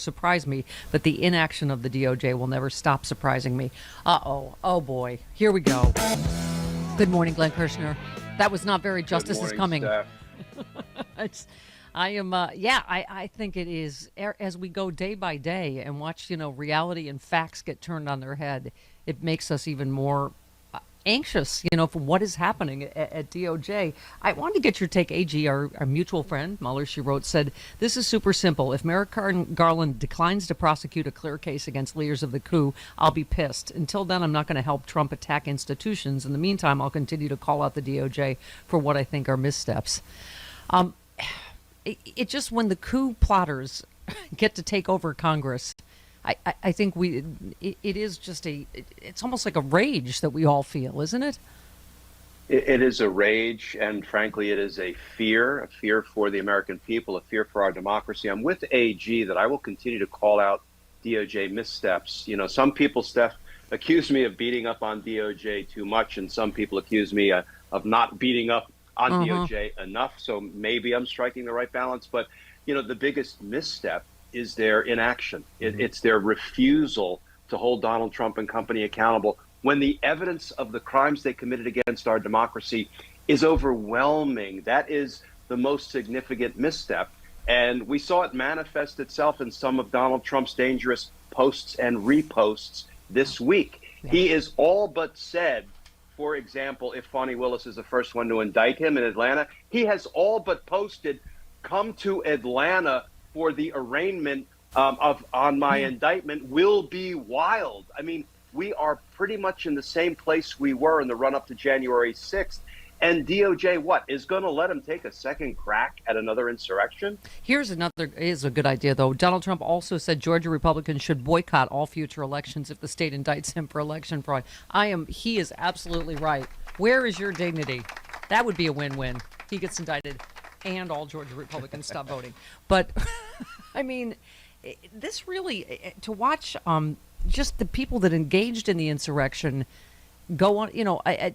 surprise me, but the inaction of the DOJ will never stop surprising me. Oh boy, here we go. Good morning, Glenn Kirschner. That was not very justice is coming. I think it is. As we go day by day and watch, reality and facts get turned on their head, it makes us even more anxious, for what is happening at DOJ. I wanted to get your take. AG, our mutual friend, Mueller, she wrote, said, this is super simple. If Merrick Garland declines to prosecute a clear case against leaders of the coup, I'll be pissed. Until then, I'm not going to help Trump attack institutions. In the meantime, I'll continue to call out the DOJ for what I think are missteps. It just, when the coup plotters get to take over Congress, I think it is just it's almost like a rage that we all feel, isn't it? It is a rage, and frankly, it is a fear for the American people, a fear for our democracy. I'm with AG that I will continue to call out DOJ missteps. Some people, Steph, accuse me of beating up on DOJ too much, and some people accuse me of not beating up on DOJ enough. So maybe I'm striking the right balance. But, the biggest misstep is their inaction. It's their refusal to hold Donald Trump and company accountable when the evidence of the crimes they committed against our democracy is overwhelming. That is the most significant misstep. And we saw it manifest itself in some of Donald Trump's dangerous posts and reposts this week. He is all but said, for example, if Fani Willis is the first one to indict him in Atlanta, he has all but posted, come to Atlanta for the arraignment on my indictment will be wild. I mean, we are pretty much in the same place we were in the run-up to January 6th. And DOJ, is going to let him take a second crack at another insurrection? Here's a good idea, though. Donald Trump also said Georgia Republicans should boycott all future elections if the state indicts him for election fraud. He is absolutely right. Where is your dignity? That would be a win-win. He gets indicted and all Georgia Republicans stop voting. But, I mean, this really, to watch just the people that engaged in the insurrection go on,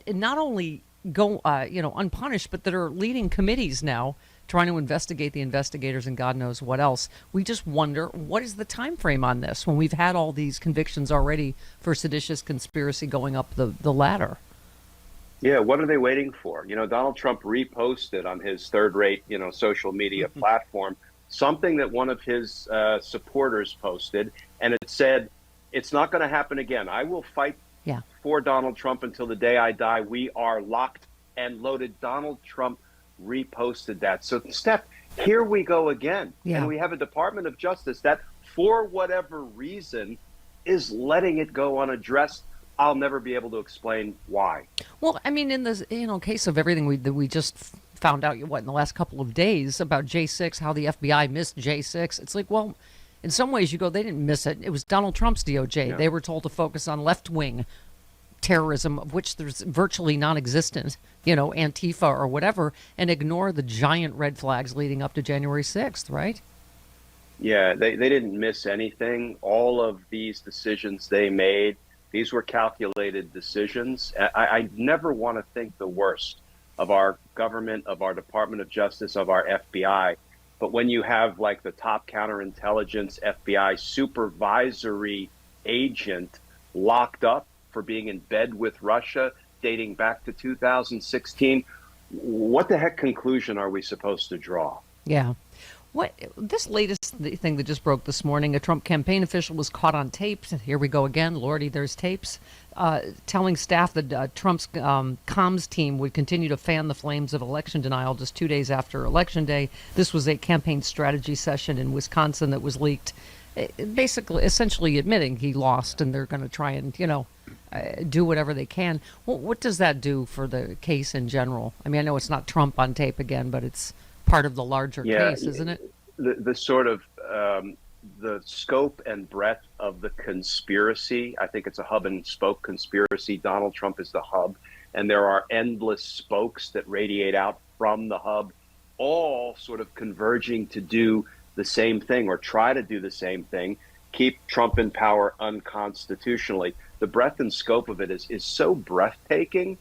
not only go, unpunished, but that are leading committees now trying to investigate the investigators and God knows what else. We just wonder, what is the time frame on this when we've had all these convictions already for seditious conspiracy going up the ladder? Yeah, what are they waiting for? Donald Trump reposted on his third-rate, social media platform something that one of his supporters posted, and it said, it's not going to happen again. I will fight for Donald Trump until the day I die. We are locked and loaded. Donald Trump reposted that. So, Steph, here we go again. Yeah. And we have a Department of Justice that, for whatever reason, is letting it go unaddressed. I'll never be able to explain why. Well, I mean, in this case of everything we just found out, in the last couple of days about J6, how the FBI missed J6, it's like, well, in some ways you go, they didn't miss it. It was Donald Trump's DOJ. Yeah. They were told to focus on left-wing terrorism, of which there's virtually non-existent, Antifa or whatever, and ignore the giant red flags leading up to January 6th, right? Yeah, they didn't miss anything. All of these decisions they made, these were calculated decisions. I never want to think the worst of our government, of our Department of Justice, of our FBI. But when you have like the top counterintelligence FBI supervisory agent locked up for being in bed with Russia dating back to 2016, what the heck conclusion are we supposed to draw? Yeah. What this latest thing that just broke this morning, a Trump campaign official was caught on tape. Here we go again. Lordy, there's tapes. Telling staff that Trump's comms team would continue to fan the flames of election denial just 2 days after Election Day. This was a campaign strategy session in Wisconsin that was leaked, basically, essentially admitting he lost, and they're going to try and, do whatever they can. What does that do for the case in general? I mean, I know it's not Trump on tape again, but it's part of the larger case, isn't it? The sort of the scope and breadth of the conspiracy, I think it's a hub and spoke conspiracy. Donald Trump is the hub, and there are endless spokes that radiate out from the hub, all sort of converging to do the same thing or try to do the same thing, keep Trump in power unconstitutionally. The breadth and scope of it is so breathtaking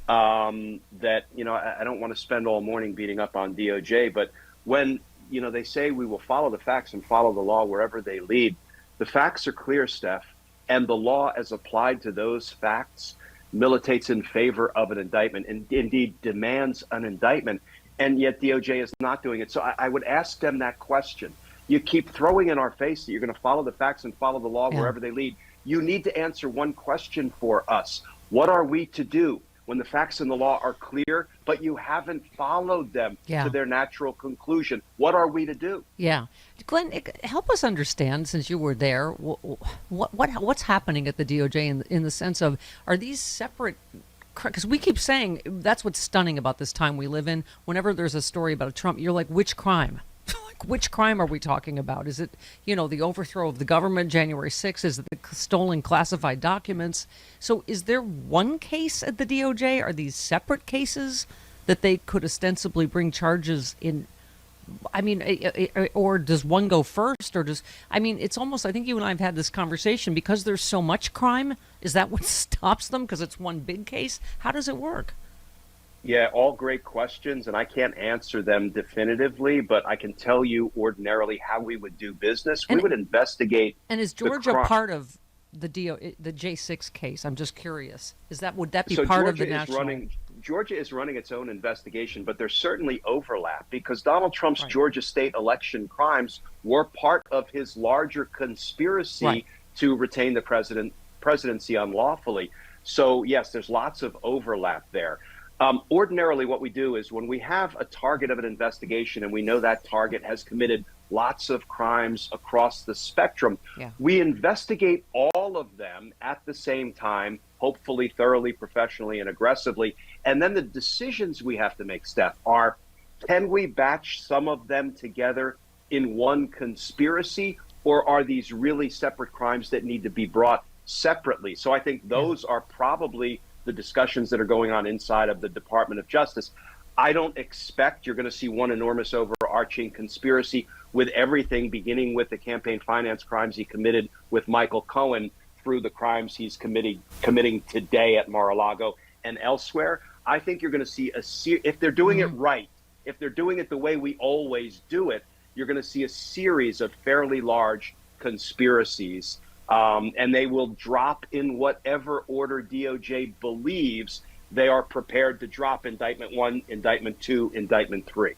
that, I don't want to spend all morning beating up on DOJ, but when they say we will follow the facts and follow the law wherever they lead. The facts are clear, Steph, and the law as applied to those facts militates in favor of an indictment and indeed demands an indictment. And yet DOJ is not doing it. So I would ask them that question. You keep throwing in our face that you're going to follow the facts and follow the law wherever they lead. You need to answer one question for us. What are we to do when the facts and the law are clear, but you haven't followed them to their natural conclusion? What are we to do? Yeah. Glenn, help us understand, since you were there, what's happening at the DOJ in the sense of, are these separate? Because we keep saying that's what's stunning about this time we live in. Whenever there's a story about Trump, you're like, which crime? Which crime are we talking about? Is it, the overthrow of the government, January 6th? Is it the stolen classified documents? So is there one case at the DOJ? Are these separate cases that they could ostensibly bring charges in? I mean, or does one go first? Or it's almost, I think you and I have had this conversation, because there's so much crime. Is that what stops them? Because it's one big case? How does it work? Yeah, all great questions, and I can't answer them definitively, but I can tell you ordinarily how we would do business. We would investigate. And is Georgia part of the J6 case? I'm just curious. Would that be part of the national? Georgia is running its own investigation, but there's certainly overlap, because Donald Trump's Georgia state election crimes were part of his larger conspiracy to retain the presidency unlawfully. So yes, there's lots of overlap there. Ordinarily, what we do is when we have a target of an investigation and we know that target has committed lots of crimes across the spectrum, we investigate all of them at the same time, hopefully thoroughly, professionally, and aggressively. And then the decisions we have to make, Steph, are, can we batch some of them together in one conspiracy, or are these really separate crimes that need to be brought separately? So I think those are probably the discussions that are going on inside of the Department of Justice. I don't expect you're going to see one enormous overarching conspiracy with everything beginning with the campaign finance crimes he committed with Michael Cohen through the crimes he's committing today at Mar-a-Lago and elsewhere. I think you're going to see if they're doing it right, if they're doing it the way we always do it, you're going to see a series of fairly large conspiracies. And they will drop in whatever order DOJ believes they are prepared to drop indictment 1, indictment 2, indictment 3.